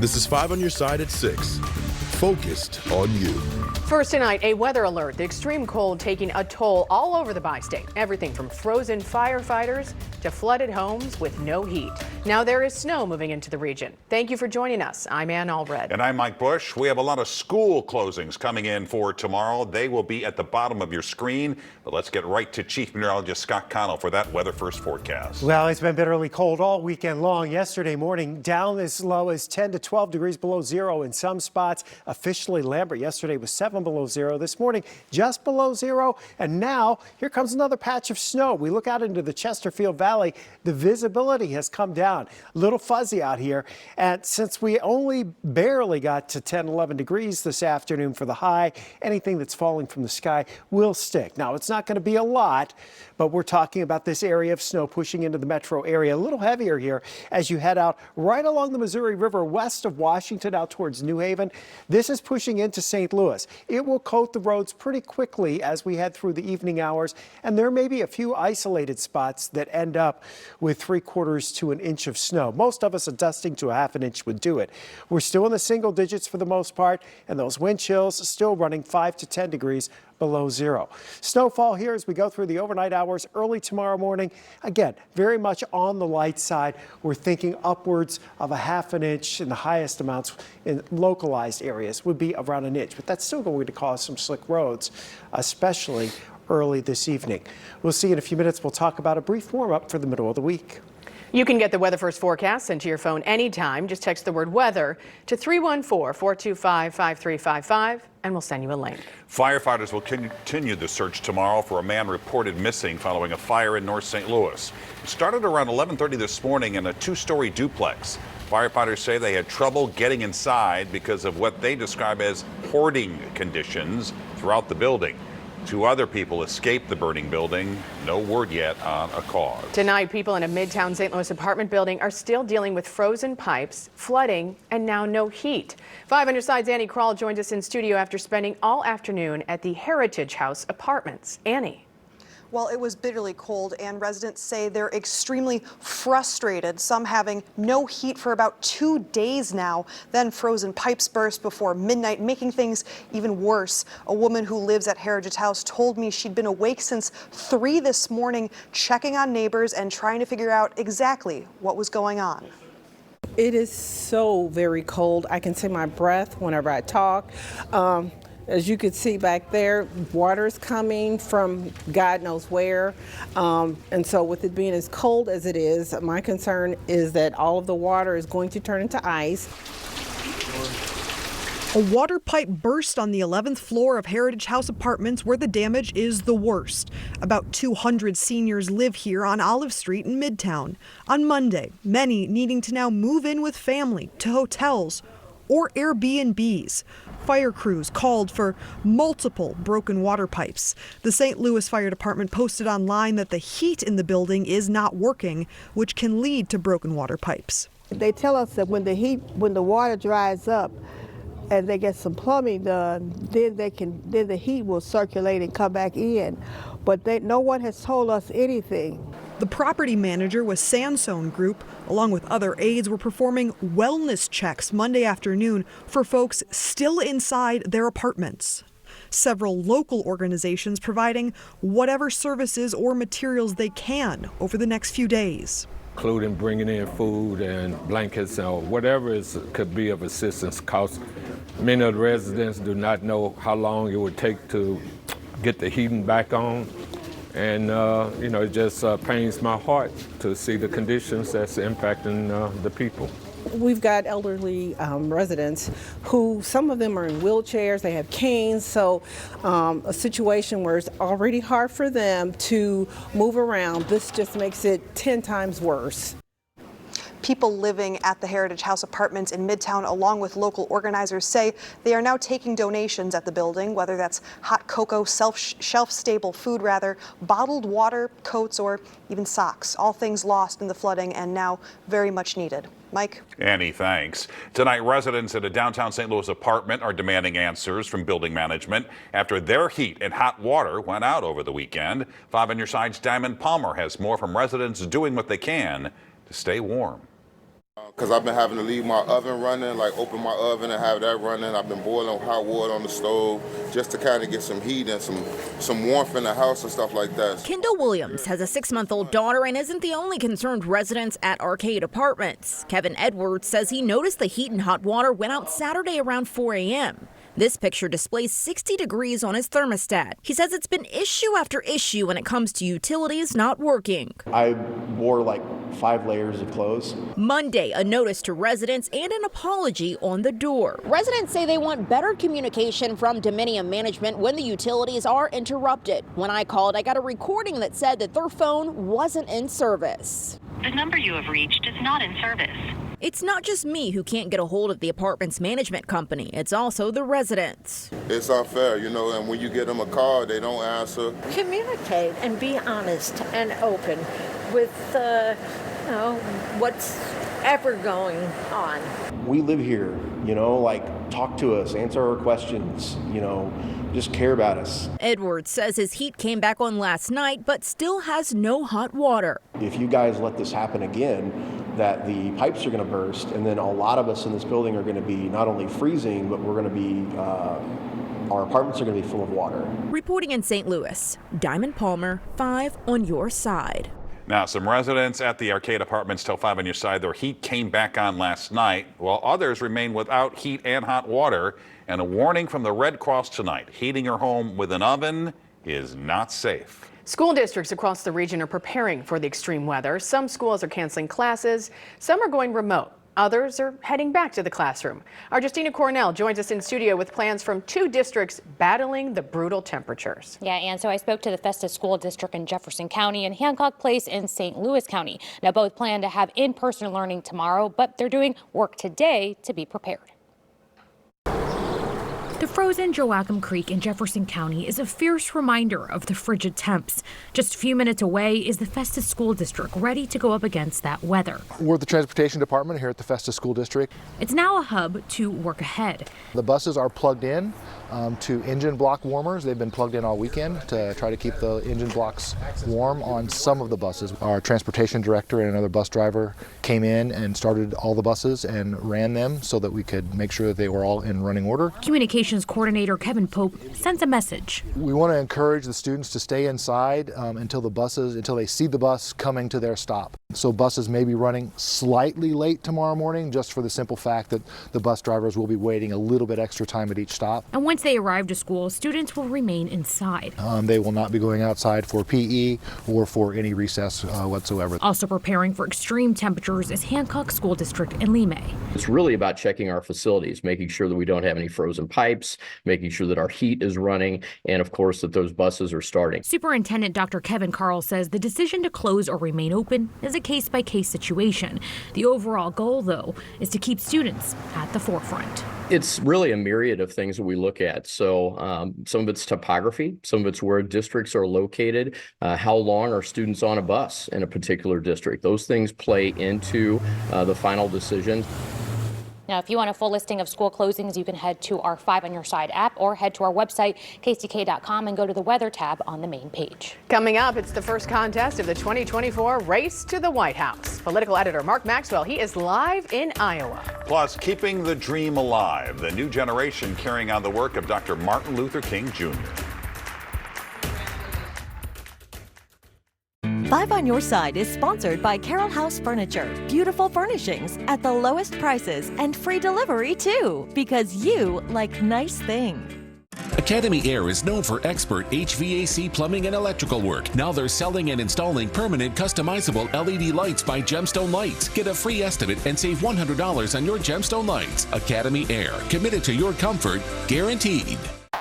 This is 5 on your side at 6. Focused on you. First tonight, a weather alert. The extreme cold taking a toll all over the bi-state. Everything from frozen firefighters to flooded homes with no heat. Now there is snow moving into the region. Thank you for joining us. I'm Ann Allred. And I'm Mike Bush. We have a lot of school closings coming in for tomorrow. They will be at the bottom of your screen. But let's get right to Chief Meteorologist Scott Connell for that weather first forecast. Well, it's been bitterly cold all weekend long. Yesterday morning, down as low as 10 to 12 degrees below zero in some spots. Officially, Lambert yesterday was 7 below zero. This morning, just below zero. And now, here comes another patch of snow. We look out into the Chesterfield Valley. The visibility has come down. A little fuzzy out here. And since we only barely got to 10, 11 degrees this afternoon for the high, anything that's falling from the sky will stick. Now, it's not going to be a lot, but we're talking about this area of snow pushing into the metro area. A little heavier here as you head out right along the Missouri River west of Washington out towards New Haven. This is pushing into St. Louis. It will coat the roads pretty quickly as we head through the evening hours, and there may be a few isolated spots that end up with 3/4 to an inch of snow. Most of us a dusting to a half an inch would do it. We're still in the single digits for the most part, and those wind chills still running 5 to 10 degrees below zero. Snowfall here as we go through the overnight hours early tomorrow morning. Again, very much on the light side. We're thinking upwards of a half an inch, and the highest amounts in localized areas would be around an inch, but that's still going to cause some slick roads, especially early this evening. We'll see in a few minutes. We'll talk about a brief warm-up for the middle of the week. You can get the weather first forecast sent to your phone anytime. Just text the word weather to 314-425-5355 and we'll send you a link. Firefighters will continue the search tomorrow for a man reported missing following a fire in North St. Louis. It started around 11:30 this morning in a 2-story duplex. Firefighters say they had trouble getting inside because of what they describe as hoarding conditions throughout the building. 2 other people escaped the burning building. No word yet on a cause. Tonight, people in a Midtown St. Louis apartment building are still dealing with frozen pipes, flooding, and now no heat. 5 on your side's Annie Krall joins us in studio after spending all afternoon at the Heritage House Apartments. Annie. Well, it was bitterly cold, and residents say they're extremely frustrated, some having no heat for about 2 days now. Then frozen pipes burst before midnight, making things even worse. A woman who lives at Heritage House told me she'd been awake since 3 this morning, checking on neighbors and trying to figure out exactly what was going on. It is so very cold. I can see my breath whenever I talk. As you can see back there, water's coming from God knows where. And so with it being as cold as it is, my concern is that all of the water is going to turn into ice. A water pipe burst on the 11th floor of Heritage House Apartments where the damage is the worst. About 200 seniors live here on Olive Street in Midtown. On Monday, many needing to now move in with family to hotels or Airbnbs. Fire crews called for multiple broken water pipes. The St. Louis Fire Department posted online that the heat in the building is not working, which can lead to broken water pipes. They tell us that when the water dries up and they get some plumbing done, then the heat will circulate and come back in. But no one has told us anything. The property manager with Sansone Group, along with other aides, were performing wellness checks Monday afternoon for folks still inside their apartments. Several local organizations providing whatever services or materials they can over the next few days, including bringing in food and blankets or whatever could be of assistance, because many of the residents do not know how long it would take to get the heating back on. And, it just pains my heart to see the conditions that's impacting the people. We've got elderly residents who, some of them are in wheelchairs, they have canes, so a situation where it's already hard for them to move around, this just makes it 10 times worse. People living at the Heritage House Apartments in Midtown, along with local organizers, say they are now taking donations at the building, whether that's hot cocoa, shelf-stable food, bottled water, coats, or even socks. All things lost in the flooding and now very much needed. Mike? Annie, thanks. Tonight, residents at a downtown St. Louis apartment are demanding answers from building management after their heat and hot water went out over the weekend. 5 on your side's Diamond Palmer has more from residents doing what they can to stay warm. Because I've been having to leave my oven running, like open my oven and have that running. I've been boiling hot water on the stove just to kind of get some heat and some warmth in the house and stuff like that. Kendall Williams has a 6-month-old daughter and isn't the only concerned residents at Arcade Apartments. Kevin Edwards says he noticed the heat and hot water went out Saturday around 4 a.m. This picture displays 60 degrees on his thermostat. He says it's been issue after issue when it comes to utilities not working. I wore like 5 layers of clothes. Monday, a notice to residents and an apology on the door. Residents say they want better communication from Dominion management when the utilities are interrupted. When I called, I got a recording that said that their phone wasn't in service. The number you have reached is not in service. It's not just me who can't get a hold of the apartment's management company. It's also the residents. It's unfair, and when you get them a call, they don't answer. Communicate and be honest and open with what's ever going on. We live here, talk to us, answer our questions, just care about us. Edwards says his heat came back on last night, but still has no hot water. If you guys let this happen again, that the pipes are going to burst, and then a lot of us in this building are going to be not only freezing, but we're going to be, our apartments are going to be full of water. Reporting in St. Louis, Diamond Palmer, 5 on your side. Now, some residents at the Arcade Apartments tell 5 on your side their heat came back on last night, while others remain without heat and hot water. And a warning from the Red Cross tonight: heating your home with an oven is not safe. School districts across the region are preparing for the extreme weather. Some schools are canceling classes, some are going remote. Others are heading back to the classroom. Our Justina Cornell joins us in studio with plans from 2 districts battling the brutal temperatures. Yeah, and so I spoke to the Festus School District in Jefferson County and Hancock Place in St. Louis County. Now, both plan to have in-person learning tomorrow, but they're doing work today to be prepared. The frozen Joachim Creek in Jefferson County is a fierce reminder of the frigid temps. Just a few minutes away is the Festus School District, ready to go up against that weather. We're the transportation department here at the Festus School District. It's now a hub to work ahead. The buses are plugged in to engine block warmers. They've been plugged in all weekend to try to keep the engine blocks warm on some of the buses. Our transportation director and another bus driver came in and started all the buses and ran them so that we could make sure that they were all in running order. Communications coordinator Kevin Pope sends a message. We want to encourage the students to stay inside until they see the bus coming to their stop. So buses may be running slightly late tomorrow morning, just for the simple fact that the bus drivers will be waiting a little bit extra time at each stop. And once they arrive to school, students will remain inside. They will not be going outside for PE or for any recess whatsoever. Also preparing for extreme temperatures is Hancock School District in Limay. It's really about checking our facilities, making sure that we don't have any frozen pipes, making sure that our heat is running, and of course that those buses are starting. Superintendent Dr. Kevin Carl says the decision to close or remain open is a case-by-case situation. The overall goal, though, is to keep students at the forefront. It's really a myriad of things that we look at. So some of it's topography, some of it's where districts are located, how long are students on a bus in a particular district. Those things play into the final decision. Now, if you want a full listing of school closings, you can head to our 5 on Your Side app or head to our website, kck.com, and go to the weather tab on the main page. Coming up, it's the first contest of the 2024 Race to the White House. Political editor Mark Maxwell, he is live in Iowa. Plus, keeping the dream alive, the new generation carrying on the work of Dr. Martin Luther King Jr. 5 on Your Side is sponsored by Carroll House Furniture. Beautiful furnishings at the lowest prices and free delivery too, because you like nice things. Academy Air is known for expert HVAC, plumbing, and electrical work. Now they're selling and installing permanent customizable LED lights by Gemstone Lights. Get a free estimate and save $100 on your Gemstone lights. Academy Air, committed to your comfort, guaranteed.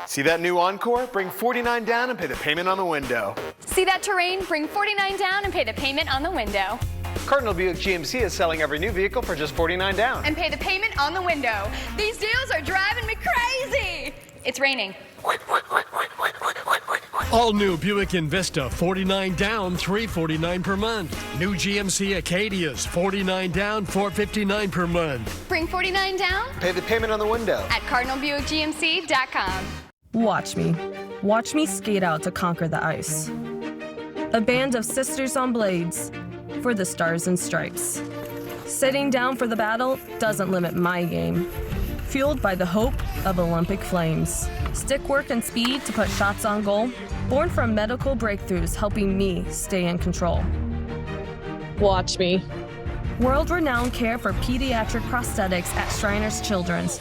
See that new Encore? Bring $49 down and pay the payment on the window. See that Terrain? Bring $49 down and pay the payment on the window. Cardinal Buick GMC is selling every new vehicle for just $49 down. And pay the payment on the window. These deals are driving me crazy. It's raining. All new Buick Envista, $49 down, $349 per month. New GMC Acadias, $49 down, $459 per month. Bring $49 down. Pay the payment on the window. At CardinalBuickGMC.com. Watch me. Watch me skate out to conquer the ice. A band of sisters on blades for the stars and stripes. Sitting down for the battle doesn't limit my game. Fueled by the hope of Olympic flames. Stick work and speed to put shots on goal. Born from medical breakthroughs helping me stay in control. Watch me. World-renowned care for pediatric prosthetics at Shriners Children's.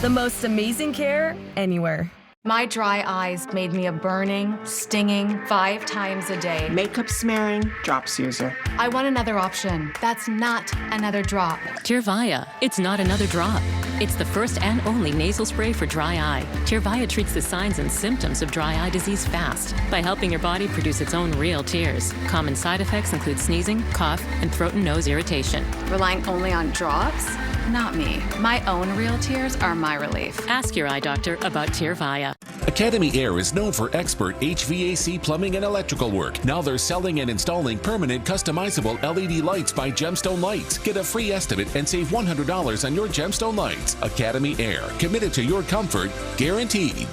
The most amazing care anywhere. My dry eyes made me a burning, stinging 5 times a day. Makeup smearing, drops user. I want another option. That's not another drop. Tyrvaya. It's not another drop. It's the first and only nasal spray for dry eye. Tyrvaya treats the signs and symptoms of dry eye disease fast by helping your body produce its own real tears. Common side effects include sneezing, cough, and throat and nose irritation. Relying only on drops? Not me. My own real tears are my relief. Ask your eye doctor about Tyrvaya. Academy Air is known for expert HVAC plumbing and electrical work. Now they're selling and installing permanent customizable LED lights by Gemstone Lights. Get a free estimate and save $100 on your Gemstone lights. Academy Air, committed to your comfort, guaranteed.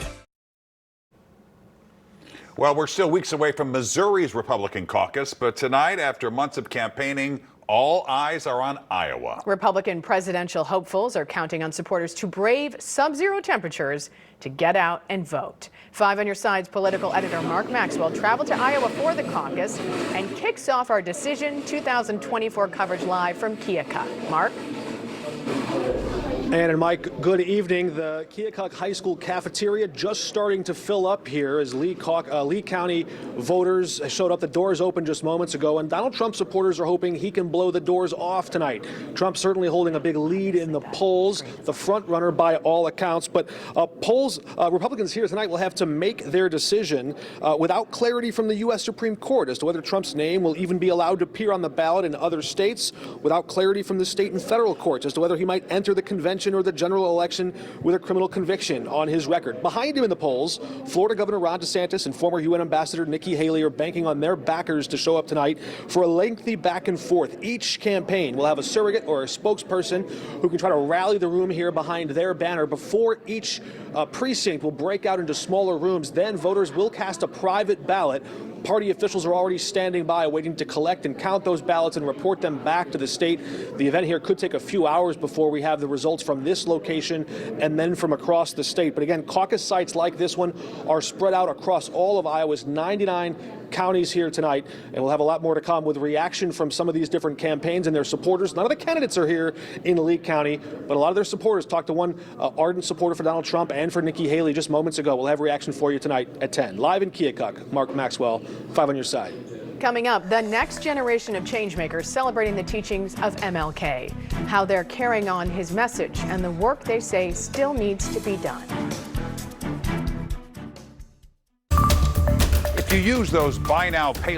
Well, we're still weeks away from Missouri's Republican caucus, but tonight, after months of campaigning, all eyes are on Iowa. Republican presidential hopefuls are counting on supporters to brave sub-zero temperatures to get out and vote. 5 on Your Side's political editor Mark Maxwell traveled to Iowa for the caucus and kicks off our Decision 2024 coverage live from Keokuk. Mark? Ann and Mike, good evening. The Keokuk High School cafeteria just starting to fill up here as Lee County voters showed up. The doors opened just moments ago, and Donald Trump supporters are hoping he can blow the doors off tonight. Trump certainly holding a big lead in the polls, the front runner by all accounts. But Republicans here tonight will have to make their decision without clarity from the U.S. Supreme Court as to whether Trump's name will even be allowed to appear on the ballot in other states, without clarity from the state and federal courts as to whether he might enter the convention or the general election with a criminal conviction on his record. Behind him in the polls, Florida Governor Ron DeSantis and former UN Ambassador Nikki Haley are banking on their backers to show up tonight for a lengthy back and forth. Each campaign will have a surrogate or a spokesperson who can try to rally the room here behind their banner before each precinct will break out into smaller rooms. Then voters will cast a private ballot. Party officials are already standing by waiting to collect and count those ballots and report them back to the state. The event here could take a few hours before we have the results from this location and then from across the state. But again, caucus sites like this one are spread out across all of Iowa's 99 counties here tonight, and we'll have a lot more to come with reaction from some of these different campaigns and their supporters. None of the candidates are here in Lee County, but a lot of their supporters. Talked to one ardent supporter for Donald Trump and for Nikki Haley just moments ago. We'll have reaction for you tonight at 10. Live in Keokuk, Mark Maxwell, 5 on Your Side. Coming up, the next generation of changemakers celebrating the teachings of MLK, how they're carrying on his message and the work they say still needs to be done. If you use those buy now, pay